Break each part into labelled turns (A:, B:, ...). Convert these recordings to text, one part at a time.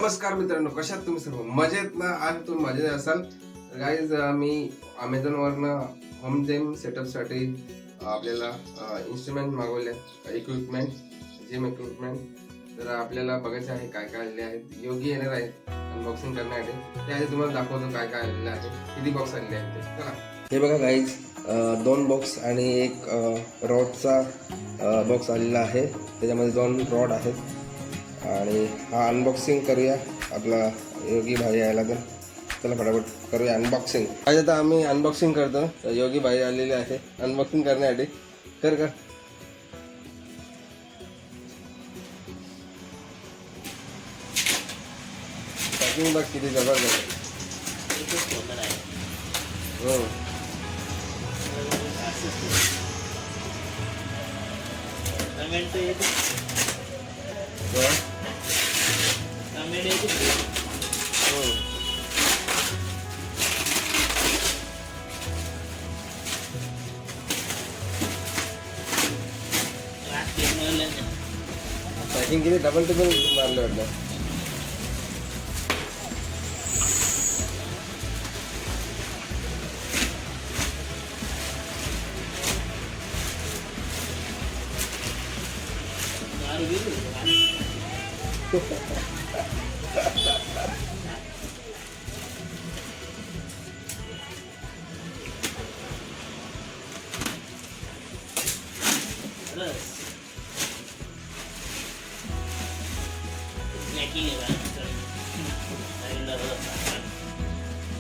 A: नमस्कार मित्रांनो, कशात तुम्ही सर्व मजेत ना? आज तुम्ही मजेत असाल तर गाईज मी अमेझॉन वरनं होम जिम सेटअपसाठी आपल्याला इन्स्ट्रुमेंट मागवले, इक्विपमेंट, जिम इक्विपमेंट. तर आपल्याला बघायचं आहे काय काय आलेले आहेत. योगी येणार आहे अनबॉक्सिंग करण्यासाठी. त्याआधी तुम्हाला दाखवतो काय काय आलेलं आहे, किती बॉक्स आलेले आहेत ते. चला, हे बघा गाईज, 2 बॉक्स आणि एक रॉडचा बॉक्स आलेला आहे. त्याच्यामध्ये 2 रॉड आहेत आणि हा अनबॉक्सिंग करूया. आपला योगी भाई यायला तर चला फटाफट करूया अनबॉक्सिंग. आज आता आम्ही अनबॉक्सिंग करतो. योगी भाई आलेले आहे अनबॉक्सिंग करण्यासाठी. कर पॅकिंग बघ किती जबरदस्त. हो, पॅकिंग किती डबल टेबल मारलं वाटतं.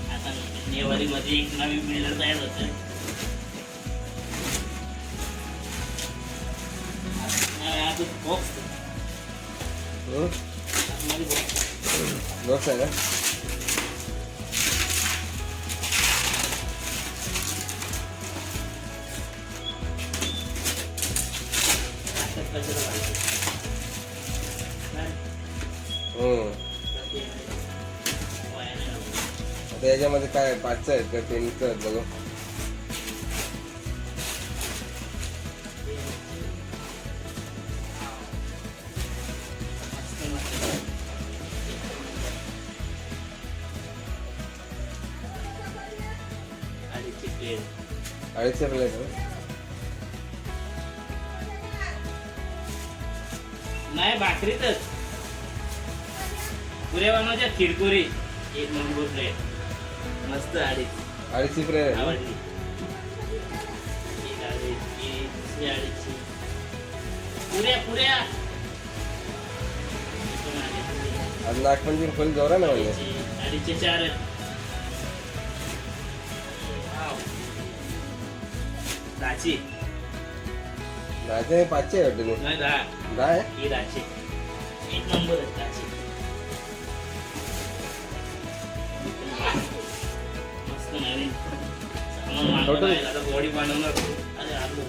B: आता नेवारी मध्ये एक नवी बिल्डर तयार होत. बॉक्स
A: बॉक्स आहे का? आता याच्यामध्ये काय 5चं आहेत का 3चं आहेत बघू. अडीचशे प्लेट
B: नाही भाकरीतच पुऱ्या बनवायच्या. खिडकुरी एक नंबर प्लेट मस्त.
A: अडीचशे प्लेट
B: आवडली. अडीचशे पुऱ्या
A: आज नागपंचमी फुल जोरा ना म्हणजे.
B: 4.5 दाची
A: दहाचे 500 वाटतं.
B: नाही 10
A: आहे
B: ही दाची एक नंबर आहे. दाची मस्त नवीन सामान मागवलं आहे. आता बॉडी बनवणार. अरे आलू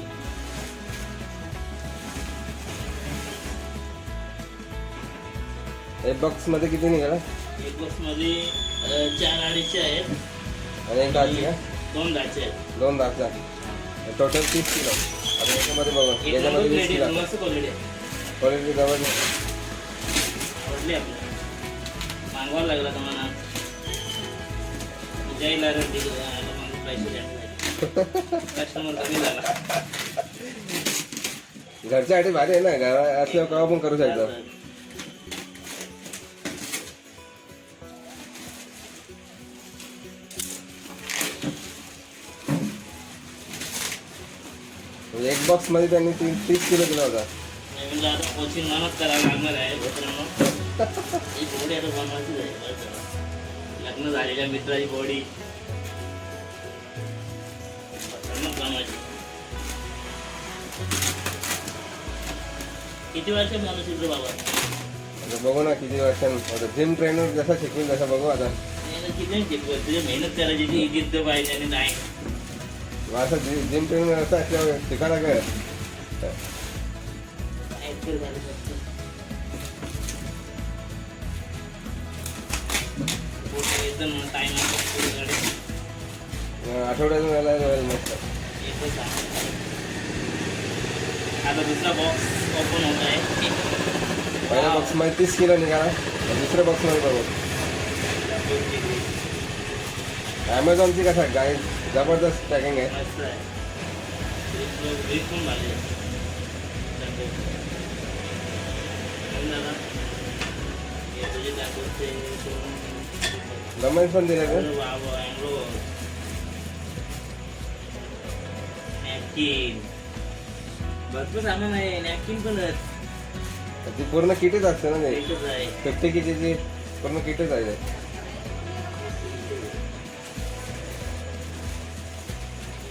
A: एक बॉक्स मध्ये किती निघाला?
B: एक बॉक्स मध्ये 4 अडीचशे आहेत
A: आणि एक दहाची का?
B: 2 दाचे आहेत.
A: 2 दहाचा टोटल 30 किलो. आता याच्यामध्ये बघा,
B: एक
A: याच्यामध्ये
B: नंबर
A: 20
B: प्लेट
A: किलो
B: आहे. मस्त क्वालिटी आहे.
A: क्वालिटी जवळ
B: आवडली आपल्याला. मागवायला लागला तुम्हाला जायला पैसे द्यायला कस्टमर कमी झाला.
A: घरच्यासाठी भारी आहे ना. घरा असल्यावर केव्हा पण करू शकतो. एक बॉक्स मध्ये त्यांनी 30 किलो दिला होता.
B: आता कोचिंग मनच करावं लागणार आहे मित्रांनो. ही बॉडी आता बनवायचीच आहे. लग्न झालेल्या मित्राची बॉडी बनवायची. किती वर्ष माणूस इकडे बाबा?
A: आता बघू ना किती वर्षांनी. जिम ट्रेनर जसा शिकवेल तसं बघू. आता
B: किती शिकवत तुझी मेहनत करायची ती जिद्द पाहिजे. आणि नाही
A: असं जिम ट्रेनर असं असल्यावर शिकायला काय.
B: एकदम टाइम
A: आठवड्यातून यायला रोयल मस्त.
B: आता दुसरा बॉक्स ओपन होत आहे.
A: पहिला बॉक्स मध्ये 30 किलो निघाला. दुसऱ्या बॉक्समध्ये बघू. ॲमेझॉनची कसा गाय जबरदस्त पॅकिंग आहे.
B: मस्त आहे. ग्रीप पण भारी आहे. आणि दादा, हे तुझे दाखवते
A: गमेंट पण दिले का?
B: नॅपकिन भरपूर सामान आहे. नॅपकिन पण आहेत.
A: ती पूर्ण किटच असते ना ते.
B: एकच आहे.
A: 50 किटीची पूर्ण किटच आहे ते.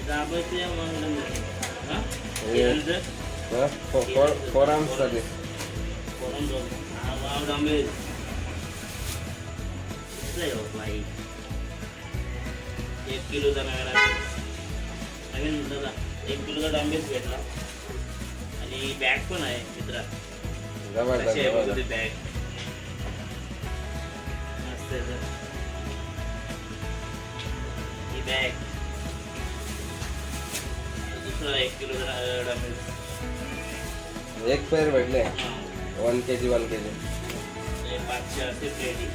B: दाबायचे मग हा?
A: हे-
B: किरणचं?
A: हा? फोर आर्म्ससाठी.
B: कोण जाऊ? हा, वाव डांबेल. कसं आहे हो बाई? 1 किलोचा नवीन दादा 1 किलोचा डांबेल भेटला आणि बॅग पण आहे मित्रा.
A: जबरदस्त
B: कशी आहे बघू
A: जबरदस्त.
B: ती बॅग. मस्त आहे सर. ही बॅग दुसरा 1 किलोचा डांबेल.
A: एक पेअर भेटले 1 kg 1 kg.
B: 500 असे प्लेटी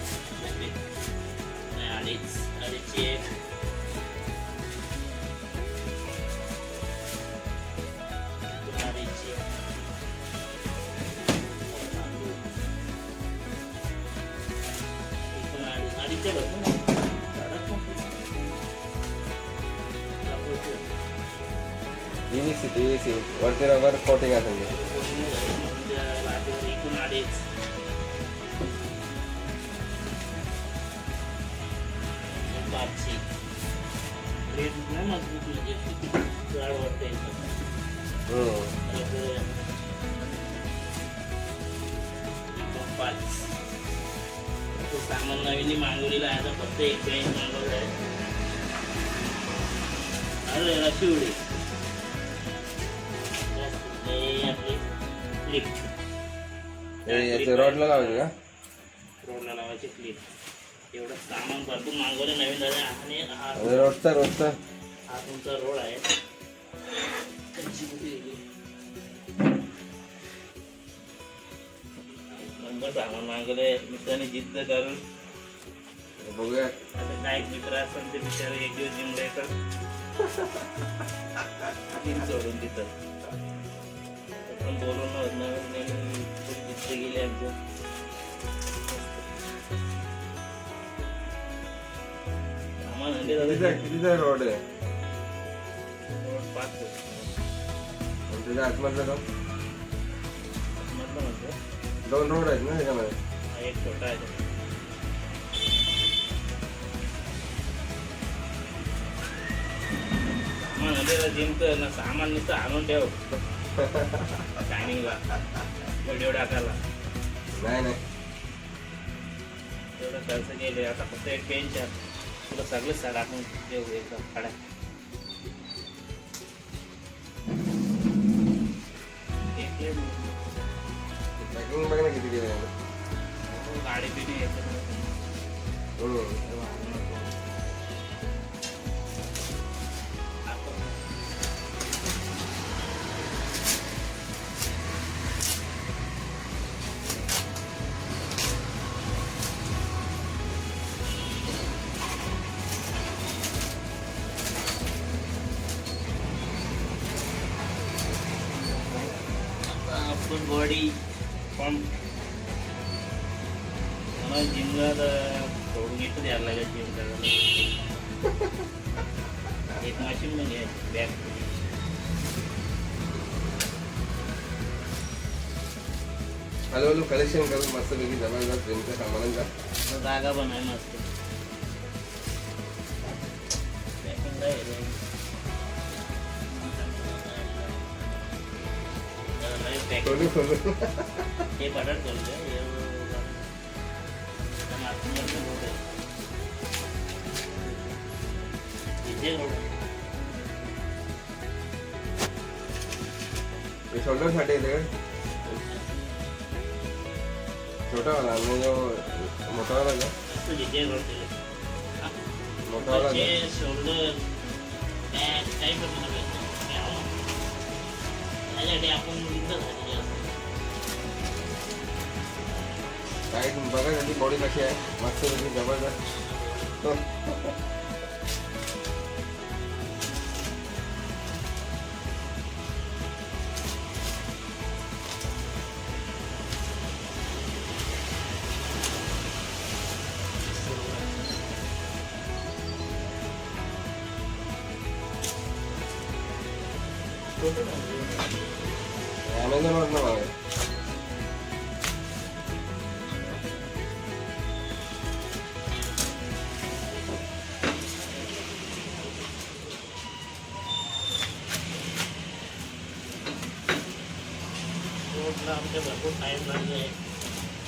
B: अडीचची एक. अडीचची अडीचच्या बघ
A: PVC वरती रबर कोटिंग असेल ते.
B: एकूण अडीच. पाचशे प्लेट नाही मजबूत म्हणजे जाड वाटते. पाच सामान नवीन मागवलेलं आहे. आता फक्त एक बेंच मागवलं आहे. अरे शिवडी आपली क्लिप
A: याचे रॉडला लावायचे का?
B: रोडला लावायची क्लिप. एवढं सामान भरपूर मागवलं नवीन झालं. आणि
A: आणि रोडचा
B: हा तुमचा रोड आहे. नंबर सामान मागवलंय मित्रांनी जिद्द करून.
A: बघूया.
B: आता काय मित्र असतात ते बिचारे एक दिवस जिमला येतात सोडून तिथं पण बोलून नवीन जिद्द गेली आमचं.
A: कितीचा रोड आहे?
B: रोड 5
A: त्याच्या आतमधला तो
B: मधलं म्हणतो.
A: 2 रोड आहेत ना त्याच्यामध्ये.
B: हा एक छोटा आहे. सामान जिमचं ना सामान नुसतं आणून ठेव शायनिंगला व्हिडिओ टाकायला.
A: नाही नाही
B: तेवढं खर्च केले. आता फक्त एक पेंच आहे. तुला सगळेच साड आपण देऊ एकदम काढा.
A: पॅकिंग बघ ना किती केली आहे.
B: गाडी बिडी येते. आपण बॉडी पण मला जिमला थोडं नीट द्यायला लागेल. जिम करायला एक मशीन पण घ्यायची बॅग.
A: हळूहळू कलेक्शन करून मस्त पैकी जबरदस्त जिमच्या सामानांचा
B: जागा पण आहे मस्त. पॅकिंग आहे
A: थोडी थोडी.
B: हे बटाट करतो.
A: शोल्डर साठी येते का? छोटा वाला आणि जो मोठा वाला का? मोठा वाला का?
B: शोल्डर काही पण त्यासाठी आपण
A: काय बघा त्याची बॉडी कशी आहे, मस्त त्याची जबरदस्त. अमेझॉन वरनं मागव.
B: रोडला आमच्या भरपूर टाईम लागला आहे.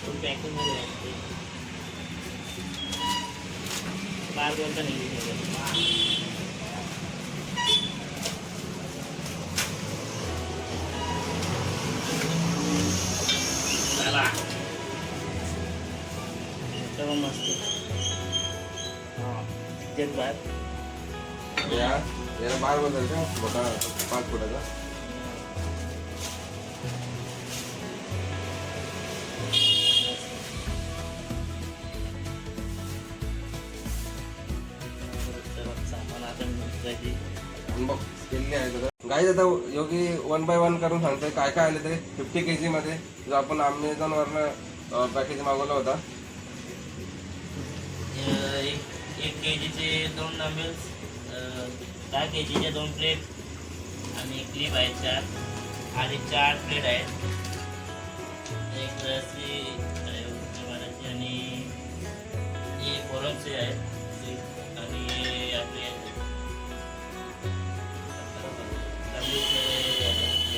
B: पण पॅकिंगमध्ये आहे मार्गवरचा निघून चला तेव्हा मस्त. हां तेच बाहेर
A: याला बार बदल का मोठा 5 फुटाचा.
B: सामान आता मिळायची
A: अनबॉक्स केलेली आहे. गाईज आता योगी 1 by 1 करून सांगतोय काय काय आले ते 50 kg मध्ये, जो आपण अमेझॉन वरनं पॅकेज मागवला होता.
B: एक केजीचे 2 डंबेल्स, 10 केजीचे 2 प्लेट आणि क्लिप आहेत 4 आणि 4 प्लेट आहेत. एक रस्सी आहे आणि एक फोरमचे आहेत आणि आपले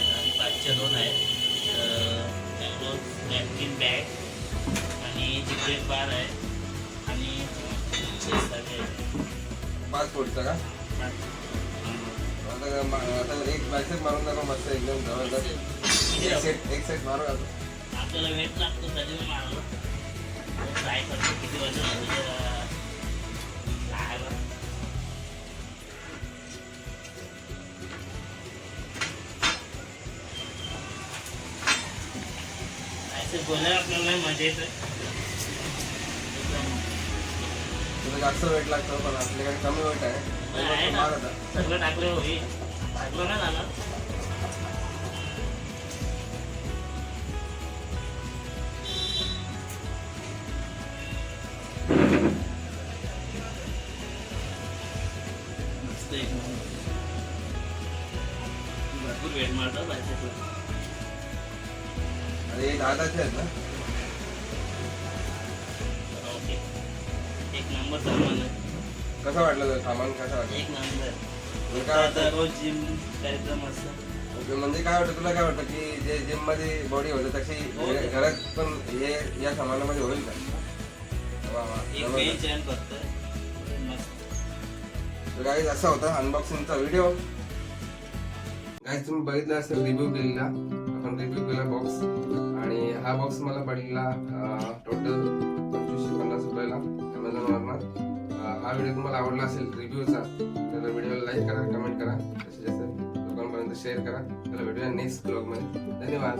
B: आणि 5च्या 2 आहेत. नॅपकिन बॅग आणि चिकलेट बार आहे आणि
A: 5 फूटचा का. आता एक बायसेप मारून दाखव मस्त एकदम जबरदस्त. एक सेट मारू आता.
B: आपल्याला वेट लागतो कधी मारलं ट्राय करतो किती वाजता बोलायला आपल्याला नाही मजा येतं.
A: तुला जास्त वेट लागतं पण आपल्याकडे कमी वेट आहे. मार आता.
B: सगळं टाकलं होई टाकलं नाही झालं. भरपूर वेट मारतात बायसेपला.
A: अरे हे दादाचे आहेत ना.
B: ओके एक नंबर सामान आहे.
A: कसं वाटलं तुला सामान, कसं वाटलं?
B: एक नंबर.
A: तुला काय वाटतं?
B: रोज जिम कार्यक्रम असतो.
A: म्हणजे काय वाटतं तुला, काय वाटतं की जे जिम मध्ये बॉडी होते तशी
B: हो.
A: घरात पण हे या सामानामध्ये होईल का? वा वा,
B: एक
A: जबरदस्त.
B: पेन चेंज करतोय मस्त.
A: तर गाईज असा होता अनबॉक्सिंगचा व्हिडिओ. गाईज तुम्ही बघितला असेल रिव्ह्यू केलेला, आपण रिव्ह्यू केला बॉक्स आणि हा बॉक्स मला पडलेला टोटल 2550 रुपयाला अमेझॉनवरनं. हा व्हिडिओ तुम्हाला आवडला असेल रिव्ह्यूचा तर व्हिडिओला लाईक करा, कमेंट करा, जास्तीत जास्त लोकांपर्यंत शेअर करा. त्याला भेटूया नेक्स्ट ब्लॉगमध्ये. धन्यवाद.